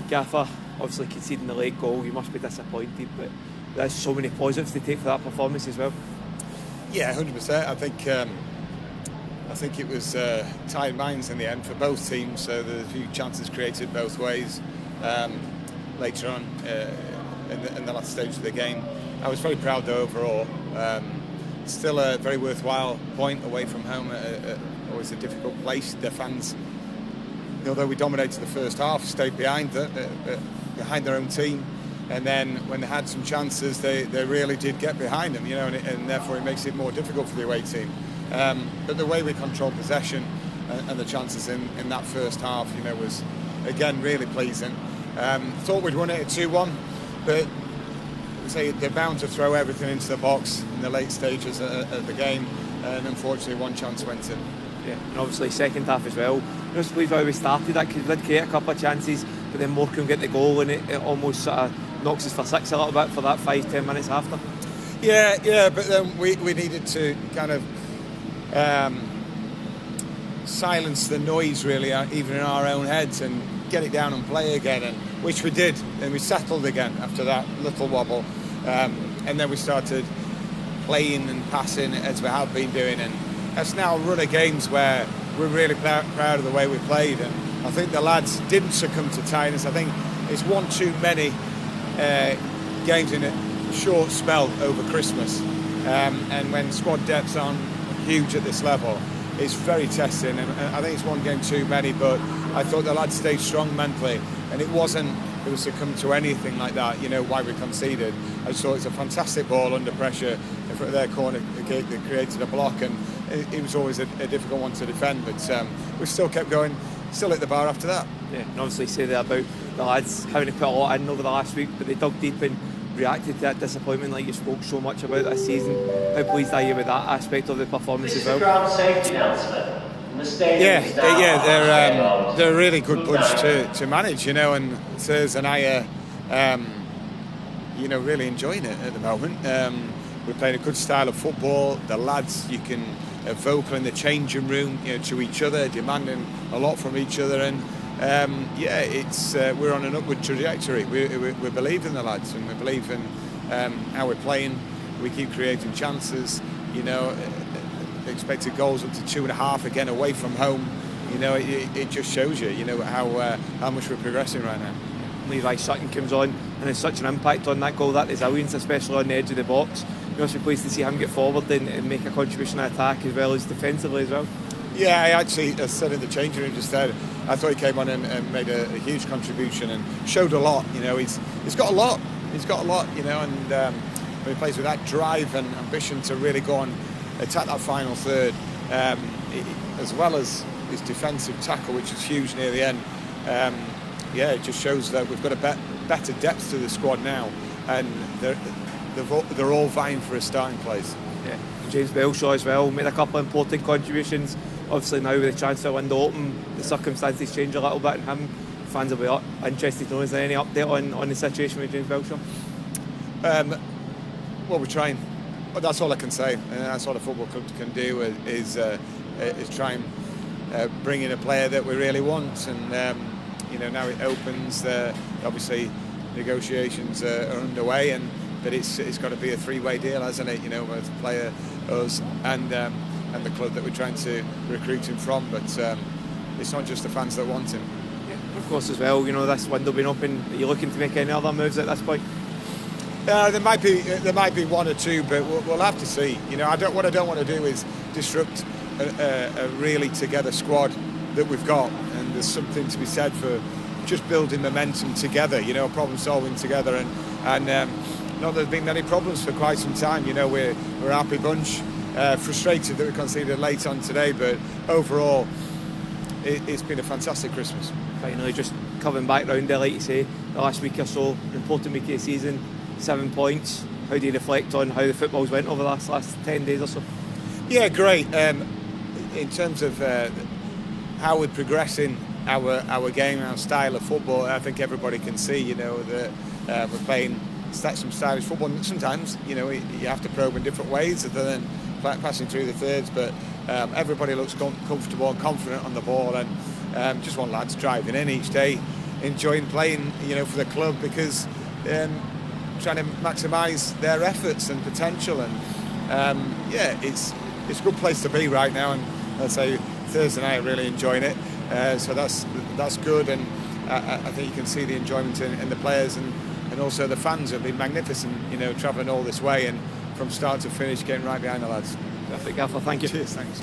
Gaffer, obviously conceding the late goal, you must be disappointed, but there's so many positives to take for that performance as well. Yeah, 100%. I think it was tied minds in the end for both teams. So there's a few chances created both ways. Later on in the last stage of the game, I was very proud though overall. Still a very worthwhile point away from home. Always a difficult place. The fans, although we dominated the first half, stayed behind their own team. And then when they had some chances, they really did get behind them, and therefore it makes it more difficult for the away team. But the way we controlled possession and the chances in that first half, was again really pleasing. Thought we'd won it at 2-1, but they're bound to throw everything into the box in the late stages of the game, and unfortunately one chance went in. Yeah, and obviously second half as well. Just believe how we started that, because we did create a couple of chances, but then Morecambe get the goal, and it almost sort of knocks us for six a little bit for that 5-10 minutes after. Yeah, but then we needed to kind of silence the noise really, even in our own heads, and get it down and play again, and which we did, and we settled again after that little wobble, and then we started playing and passing as we have been doing, and that's now a run of games where we're really proud of the way we played, and I think the lads didn't succumb to tiredness. I think it's one too many games in a short spell over Christmas, and when squad depths aren't huge at this level, it's very testing, and I think it's one game too many, but I thought the lads stayed strong mentally, and it was succumb to anything like that, why we conceded. I just thought it was a fantastic ball under pressure in front of their corner. They created a block, and it was always a difficult one to defend, but we still kept going, still hit the bar after that. Yeah, and obviously say that about the lads having to put a lot in over the last week, but they dug deep and reacted to that disappointment like you spoke so much about this season. How pleased are you with that aspect of the performance as well? Ground safety announcement. Yeah, they're a really good bunch to manage, and Sirs and I are, really enjoying it at the moment. We're playing a good style of football. The lads, you can vocal in the changing room, to each other, demanding a lot from each other, and it's we're on an upward trajectory. We believe in the lads, and we believe in how we're playing. We keep creating chances, expected goals up to 2.5 again away from home. It just shows you, how much we're progressing right now. Levi Sutton comes on and has such an impact on that goal, that resilience, especially on the edge of the box. You must be pleased to see him get forward and make a contribution in attack as well as defensively as well. Yeah, I actually said in the changing room just there, I thought he came on and made a huge contribution and showed a lot. He's got a lot. He's got a lot, and when he plays with that drive and ambition to really go on attack that final third, as well as his defensive tackle, which is huge near the end. It just shows that we've got a better depth to the squad now, and they're all vying for a starting place. Yeah, James Belshaw as well made a couple of important contributions. Obviously now with the transfer window open, the circumstances change a little bit, and him, fans will be interested to know, is there any update on the situation with James Belshaw? Well, we're trying. That's all I can say. That's all a football club can do is try and bring in a player that we really want. And now it opens. Obviously, negotiations are underway, but it's got to be a three-way deal, hasn't it? With the player, us, and the club that we're trying to recruit him from. But it's not just the fans that want him. Yeah, of course, as well. This window being open. Are you looking to make any other moves at this point? There might be one or two, but we'll have to see. What I don't want to do is disrupt a really together squad that we've got, and there's something to be said for just building momentum together. Problem solving together, and not that there's been many problems for quite some time. We're a happy bunch, frustrated that we conceded late on today, but overall it's been a fantastic Christmas. Finally, just coming back round there, like you say, the last week or so, important week of the season. 7 points. How do you reflect on how the football's went over the last 10 days or so? Yeah, great. In terms of how we're progressing our game, our style of football, I think everybody can see, that we're playing some stylish football. Sometimes, you have to probe in different ways other than passing through the thirds, but everybody looks comfortable and confident on the ball, and just want lads driving in each day, enjoying playing, for the club, because trying to maximise their efforts and potential, and it's a good place to be right now. And I'd say Thursday night, really enjoying it, so that's good, and I think you can see the enjoyment in the players and also the fans have been magnificent, travelling all this way and from start to finish, getting right behind the lads. Perfect, Gaffer, thank you. Cheers, thanks.